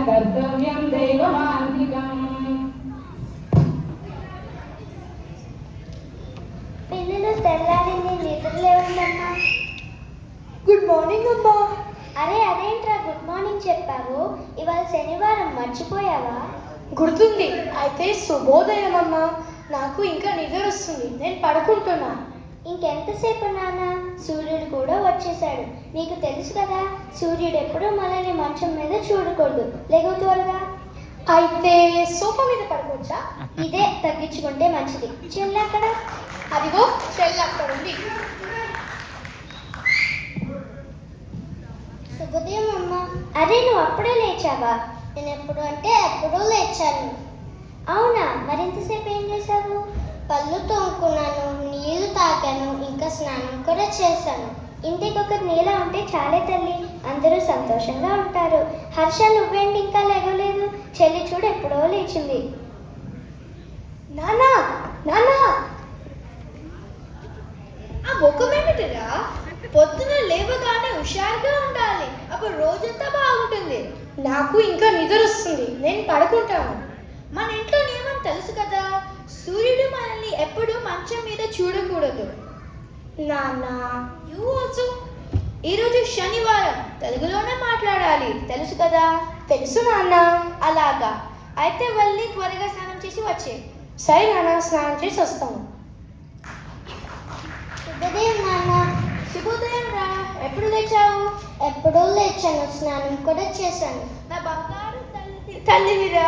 కర్తవ్యం దైవమాంతికం. పిల్లలు తెల్లారింది, నిద్రలేవండమ్మా. గుడ్ మార్నింగ్ అమ్మా. అరే అదేంట్రా గుడ్ మార్నింగ్ చెప్పావు? ఇవాళ శనివారం మర్చిపోయావా? గుర్తుంది. అయితే శుభోదయం అమ్మా. నాకు ఇంకా నిద్ర వస్తుంది, నేను పడుకుంటున్నా. ఇంకెంతసేపు నాన్న? సూర్యుడు కూడా వచ్చేసాడు. నీకు తెలుసు కదా, సూర్యుడు ఎప్పుడూ మనల్ని మంచం మీద చూడకూడదు. లేవు త్వరగా. అయితే సోఫా మీద పడుకోవచ్చా? ఇదే తగ్గించుకుంటే మంచిది. చెల్లి అక్కడ. అదిగో చెల్లి అక్కడ ఉంది. శుభోదయం అమ్మ. అరే నువ్వు అప్పుడే లేచావా? నేను ఎప్పుడు అంటే ఎప్పుడూ లేచాను. అవునా? మరింతసేపు ఏం చేశావు? పళ్ళు తోముకున్నాను, నీళ్లు తాగాను, ఇంకా స్నానం కూడా చేశాను. ఇంటికి ఒకరు నీలా ఉంటే చాలే తల్లి, అందరూ సంతోషంగా ఉంటారు. హర్ష నువ్వేంటి ఇంకా లేవలేదు? చెల్లి చూడు ఎప్పుడో లేచింది. నానా నానా, ఆ ముఖం ఏమిటిరా? పొద్దున లేవగానే హుషారుగా ఉండాలి, అప్పుడు రోజంతా బాగుంటుంది. నాకు ఇంకా నిద్ర వస్తుంది, నేను పడుకుంటాను. మన ఇంట్లో నియమం తెలుసు కదా, సూర్యుడు మనల్ని ఎప్పుడు మంచం మీద చూడకూడదు. నాన్న యూ ఆల్సో. ఈరోజు శనివారం, తెలుగులోనే మాట్లాడాలి, తెలుసు కదా? తెలుసు నాన్న. అలాగా, అయితే వెళ్ళి త్వరగా స్నానం చేసి వచ్చే. సరే నాన్న, స్నానం చేసి వస్తాను. శుభోదయం నాన్న. శుభోదయం రా. ఎప్పుడు లేచావు? ఎప్పుడో లేచాను, స్నానం కూడా చేశాను. నా బంగారు తల్లివిరా.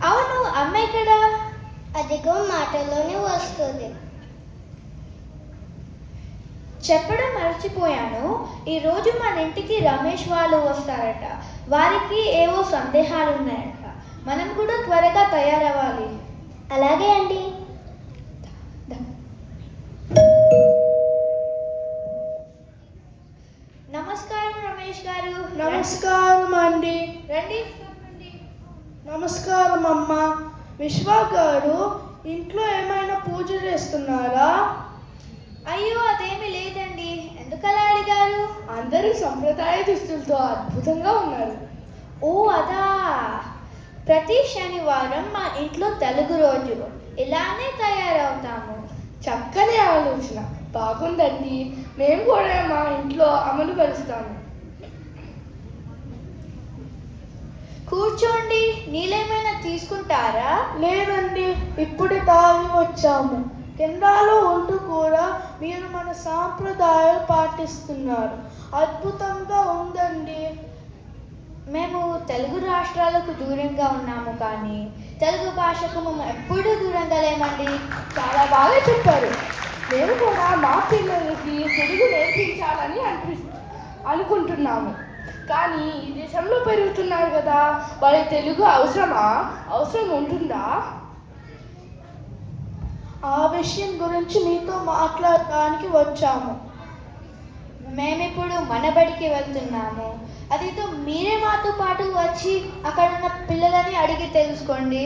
అవును, అమ్మ ఎక్కడా? అదిగో మాటలోనే వస్తుంది. చెప్పడం మర్చిపోయాను, ఈరోజు మన ఇంటికి రమేష్ వాళ్ళు వస్తారట. వారికి ఏవో సందేహాలు ఉన్నాయట. మనం కూడా త్వరగా తయారవ్వాలి. అలాగే అండి. నమస్కారం రమేష్ గారు. నమస్కారం అండి. రండి. నమస్కారం అమ్మ. విశ్వా గారు ఇంట్లో ఏమైనా పూజ చేస్తున్నారా? అయ్యో అదేమీ లేదండి. ఎందుకలా అడిగారు? అందరూ సంప్రదాయ దుస్తులతో అద్భుతంగా ఉన్నారు. ఓ అదా, ప్రతి శనివారం మా ఇంట్లో తెలుగు రోజు ఇలానే తయారవుతాము. చక్కని ఆలోచన, బాగుందండి. మేము కూడా మా ఇంట్లో అమలు పరుస్తాము. కూర్చోండి. నీళ్ళేమైనా తీసుకుంటారా? లేదండి, ఇప్పుడే తాగి వచ్చాము. కెనడాలో ఉంటూ కూడా మీరు మన సాంప్రదాయాలు పాటిస్తున్నారు. అద్భుతంగా ఉందండి. మేము తెలుగు రాష్ట్రాలకు దూరంగా ఉన్నాము, కానీ తెలుగు భాషకు మేము ఎప్పుడూ దూరంగా లేమండి. చాలా బాగా చెప్పారు. మేము కూడా మా పిల్లలకి తెలుగు నేర్పించాలని అనుకుంటున్నాము. కానీ ఈ దేశంలో పెరుగుతున్నారు కదా, వాళ్ళకి తెలుగు అవసరం ఉంటుందా? ఆ విషయం గురించి మీతో మాట్లాడడానికి వచ్చాము. మేమిప్పుడు మన బడికి వెళ్తున్నాము. అదేదో మీరే మాతో పాటు వచ్చి అక్కడ ఉన్న పిల్లలని అడిగి తెలుసుకోండి.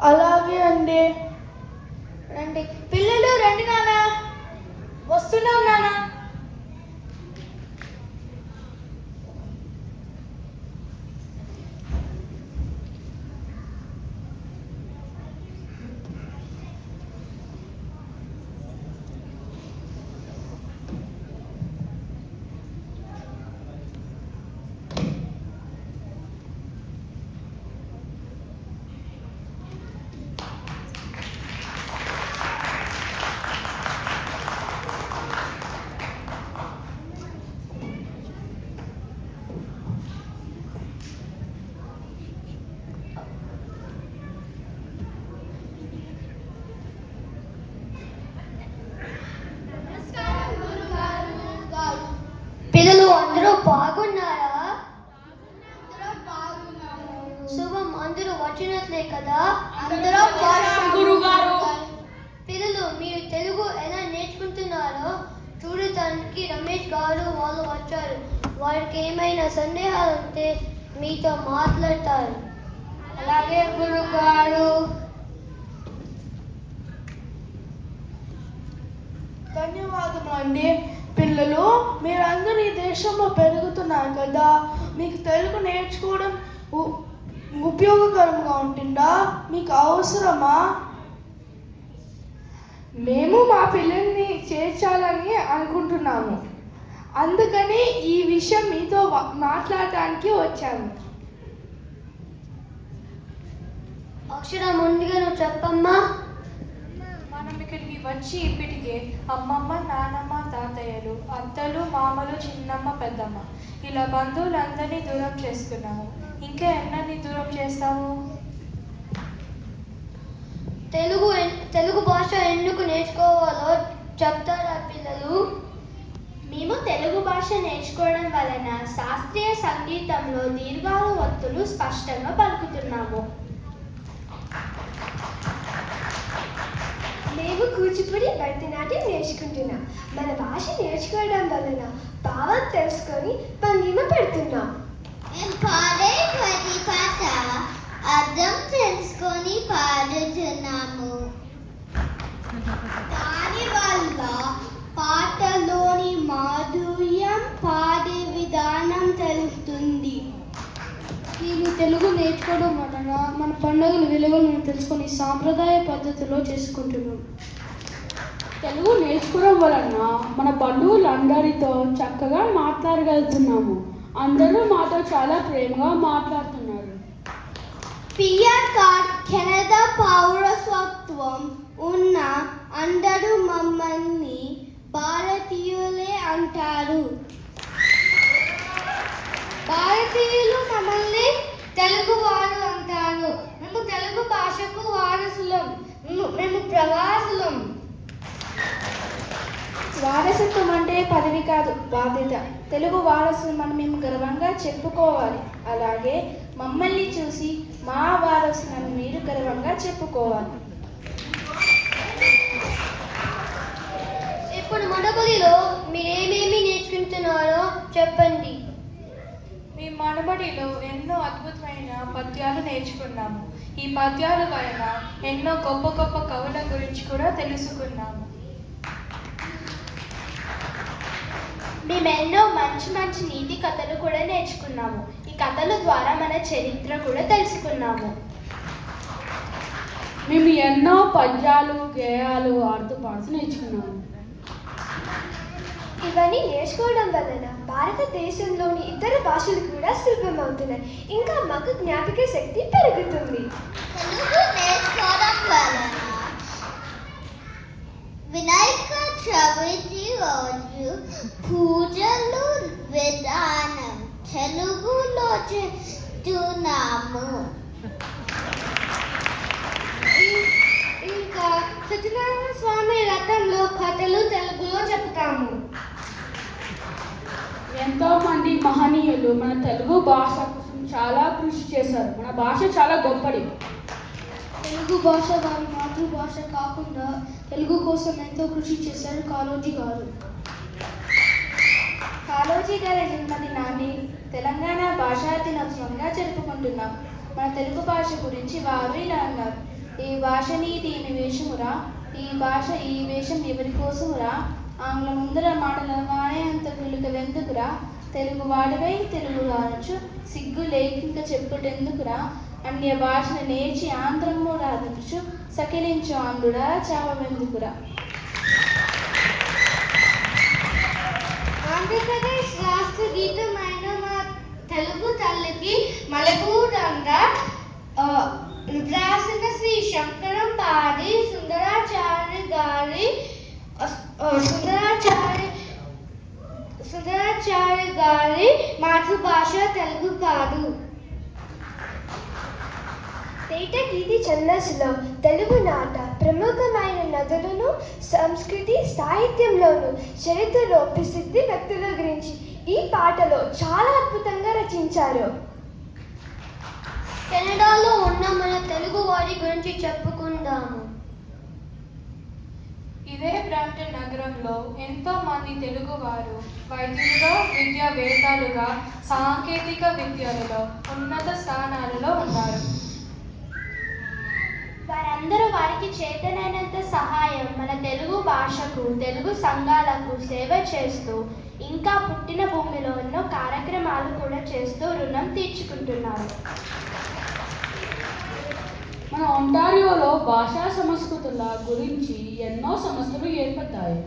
అలాగే అండి. రండి పిల్లలు, రండి నాన్న. వస్తున్నాం నాన్న. పిల్లలు అందరూ బాగున్నారా? శుభం, అందరూ వచ్చినట్లే కదా? గురుగారు. పిల్లలు మీరు తెలుగు ఎలా నేర్చుకుంటున్నారో చూడటానికి రమేష్ గారు వాళ్ళు వచ్చారు. వారికి ఏమైనా సందేహాలు ఉంటే మీతో మాట్లాడతారు. అలాగే గురుగారు. ధన్యవాదములు అండి. పిల్లలు, మీరందరూ ఈ దేశంలో పెరుగుతున్నారు కదా, మీకు తెలుగు నేర్చుకోవడం ఉపయోగకరంగా ఉంటుందా? మీకు అవసరమా? మేము మా పిల్లల్ని చేర్చాలని అనుకుంటున్నాము. అందుకని ఈ విషయం మీతో మాట్లాడటానికి వచ్చాము. అక్షర, ముందుగా నువ్వు చెప్పమ్మా. మనం ఇక్కడికి వచ్చి ఇప్పటికే అమ్మమ్మ, నానమ్మ, తాతయ్యలు, అత్తలు, మామలు, చిన్నమ్మ, పెద్దమ్మ ఇలా బంధువులందరినీ దూరం చేసుకున్నాము. ఇంకా ఎన్నన్ని దూరం చేస్తాము? తెలుగు భాష ఎందుకు నేర్చుకోవాలో చెప్తారా పిల్లలు? మేము తెలుగు భాష నేర్చుకోవడం వలన శాస్త్రీయ సంగీతంలో దీర్ఘాలు, ఒత్తులు స్పష్టంగా పలుకుతున్నాము. మేము కూచిపూడి, భరతనాట్యం నేర్చుకుంటున్నాం. మన భాష నేర్చుకోవడం వలన భావం తెలుసుకొని భంగిమ పెడుతున్నాం. మేము పాడే ప్రతి పాట అర్థం తెలుసుకొని పాడుతున్నాము. దానివల్ల పాటలోని మాధుర్యం, పాడే విధానం తెలుస్తుంది. మేము తెలుగు నేర్చుకోవడం వలన మన పండుగల విలువలను తెలుసుకొని సాంప్రదాయ పద్ధతిలో చేసుకుంటున్నాం. తెలుగు నేర్చుకోవడం వలన మన బంధువులందరితో చక్కగా మాట్లాడగలుగుతున్నాము. అందరూ మాతో చాలా ప్రేమగా మాట్లాడుతున్నారు. పిఆర్ కార్డ్, కెనడా పౌరసత్వం ఉన్న అందరూ మమ్మల్ని భారతీయులే అంటారు. భారతీయులు మమ్మల్ని తెలుగు వారు అంటారు. మేము తెలుగు భాషకు వారసులం. మేము ప్రవాసులం. వారసత్వం అంటే పదవి కాదు, బాధ్యత. తెలుగు వారసులు మనం మేము గర్వంగా చెప్పుకోవాలి. అలాగే మమ్మల్ని చూసి మా వారసులను మీరు గర్వంగా చెప్పుకోవాలి. ఇప్పుడు మనబడిలో మీరేమేమి నేర్చుకుంటున్నారో చెప్పండి. మీ మనబడిలో ఎన్నో అద్భుతమైన పద్యాలు నేర్చుకున్నాము. ఈ పద్యాల వలన ఎన్నో గొప్ప గొప్ప కవుల గురించి కూడా తెలుసుకున్నాము. మేమెన్నో మంచి మంచి నీతి కథలు కూడా నేర్చుకున్నాము. ఈ కథల ద్వారా మన చరిత్ర కూడా తెలుసుకున్నాము. మేము ఎన్నో పద్యాలు, గేయాలు, ఆడుతూ నేర్చుకున్నాము. ఇవన్నీ నేర్చుకోవడం వలన భారతదేశంలోని ఇతర భాషలు కూడా సులభమవుతున్నాయి. ఇంకా మాకు జ్ఞాపక శక్తి పెరుగుతుంది. తెలుగు నేర్చుకోవడం వలన వినాయక చవితి రోజు పూజలు విధానం తెలుగులో చేస్తున్నాము. ఇంకా సత్యనారాయణ స్వామి రథంలో కథలు తెలుగులో చెప్తాము. ఎంతో మంది మహనీయులు మన తెలుగు భాష కోసం చాలా కృషి చేశారు. మన భాష చాలా గొప్పది. తెలుగు భాష వారి మాతృభాష కాకుండా తెలుగు కోసం ఎంతో కృషి చేశారు కాళోజీ గారు. కాళోజీ గారి జన్మదినాన్ని తెలంగాణ భాషా దినోత్సవంగా జరుపుకుంటున్నాం. మన తెలుగు భాష గురించి వారు ఇలా అన్నారు: ఈ భాష దీని వేషమురా, ఈ వేషం ఎవరి కోసమురా, ఆంగ్ల ముందర మాటల వాడే అంత పిలుక వెందుకురా, తెలుగు వాడివై తెలుగు రానొచ్చు, సిగ్గు లేకింక చెప్పుటెందుకురా, అన్య భాషను నేర్చి ఆంధ్రము రాదనుచు, సకిలించు ఆంధ్రుడా చావెందుకురా. ఆంధ్రప్రదేశ్ రాష్ట్ర గీతమైన మా తెలుగు తల్లికి మలగూరంగా రాసిన శ్రీ శంకరం పాడి సుందరాచార్య గారి మాతృభాష తెలుగు కాదు. తేటగీతి ఛందస్సులో తెలుగు నాట ప్రముఖమైన నదులను, సంస్కృతి, సాహిత్యంలోను, చరిత్రలో ప్రసిద్ధి వ్యక్తుల గురించి ఈ పాటలో చాలా అద్భుతంగా రచించారు. కెనడాలో ఉన్న మన తెలుగు వారి గురించి చెప్పుకుందాము. ఇదే బ్రాంప్టన్ నగరంలో ఎంతో మంది తెలుగువారు వైద్యులుగా, విద్యావేత్తలుగా, సాంకేతిక విద్యలలో ఉన్నత స్థానాలలో ఉన్నారు. వారందరూ వారికి చేతనైనంత సహాయం మన తెలుగు భాషకు, తెలుగు సంఘాలకు సేవ చేస్తూ, ఇంకా పుట్టిన భూమిలో ఎన్నో కార్యక్రమాలు కూడా చేస్తూ రుణం తీర్చుకుంటున్నారు. ఒంటారియోలో భాషా సంస్కృతుల గురించి ఎన్నో సంస్థలు ఏర్పడ్డాయి.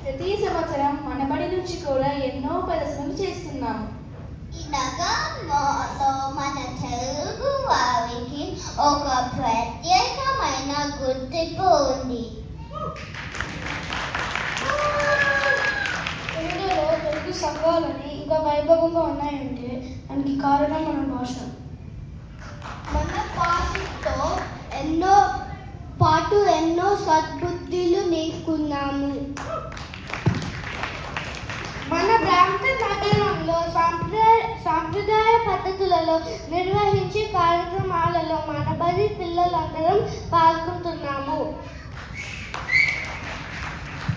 ప్రతి సంవత్సరం మన బడి నుంచి కూడా ఎన్నో ప్రదర్శనలు చేస్తున్నాము. ఈ నగరంలో మన తెలుగు వారికి ఒక ప్రత్యేకమైన గుర్తింపు ఉంది. తెలుగులో తెలుగు సంఘాలని ఇంకా వైభవంగా ఉన్నాయంటే దానికి కారణం మన భాష. మన భాషతో ఎన్నో సద్బుద్ధులు నేర్చుకున్నాము. మన ప్రాంత నగరంలో సాంప్రదాయ పద్ధతులలో నిర్వహించే కార్యక్రమాలలో మన బడి పిల్లలందరం పాల్గొంటున్నాము.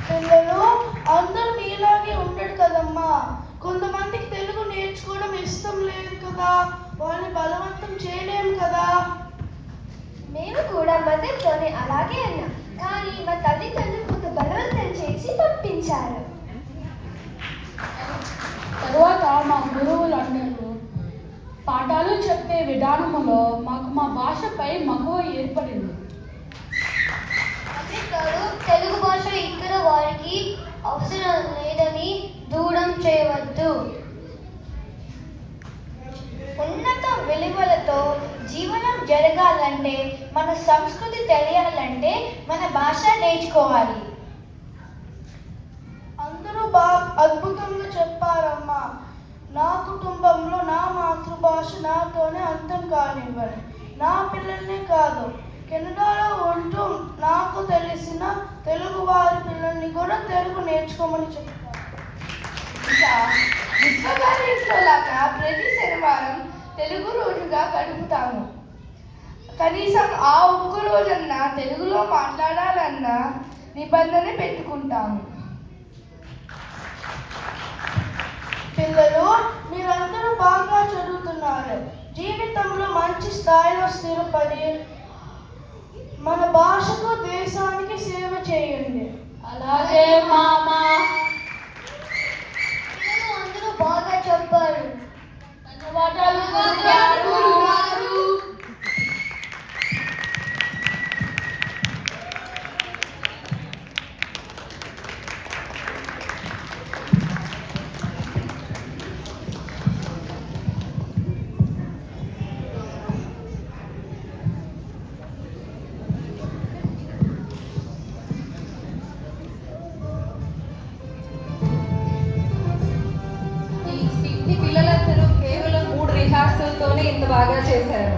పిల్లలు అందరూ నీలాగే ఉంటాడు కదమ్మా. కొంతమందికి తెలుగు నేర్చుకోవడం ఇష్టం లేదు కదా, వాళ్ళని బలవంతం చేయలేము కదా. మేము కూడా మొదట్లోనే అలాగే అన్నాం, కానీ మా తల్లిదండ్రులు కొంత బలవంతం చేసి పంపించారు. తరువాత మా గురువులందరూ పాఠాలు చెప్పే విధానములో మాకు మా భాషపై మక్కువ ఏర్పడింది. తెలుగు భాష ఇక్కడ వారికి అవసరం లేదని దూరం చేయవద్దు. ఉన్నత విలువలతో జీవనం జరగాలంటే, మన సంస్కృతి తెలియాలంటే మన భాష నేర్చుకోవాలి. అందరూ బాగా అద్భుతంగా చెప్పారమ్మా. నా కుటుంబంలో నా మాతృభాష నాతోనే అంతం కానివ్వను. నా పిల్లల్నే కాదు, కెనడాలో ఉంటూ నాకు తెలిసిన తెలుగు వారి పిల్లల్ని కూడా తెలుగు నేర్చుకోమని చెప్తాను. ఇంకా విశ్వగారింట్లో లాగా ప్రతి శనివారం తెలుగు రోజుగా గడుపుతాము. కనీసం ఆ ఒక్క రోజన్నా తెలుగులో మాట్లాడాలన్న నిబంధన పెట్టుకుంటాము. పిల్లలు, మీరందరూ బాగా చదువుతున్నారు. జీవితంలో మంచి స్థాయిలో స్థిరపడి మన భాషకు దేశానికి సేవ చేయండి. అలాగే మామా. అందరూ బాగా చెప్పారు. ధన్యవాదాలు గురుగారు. ఈ పిల్లలందరూ కేవలం 3 రిహార్సల్తోనే ఇంత బాగా చేశారు.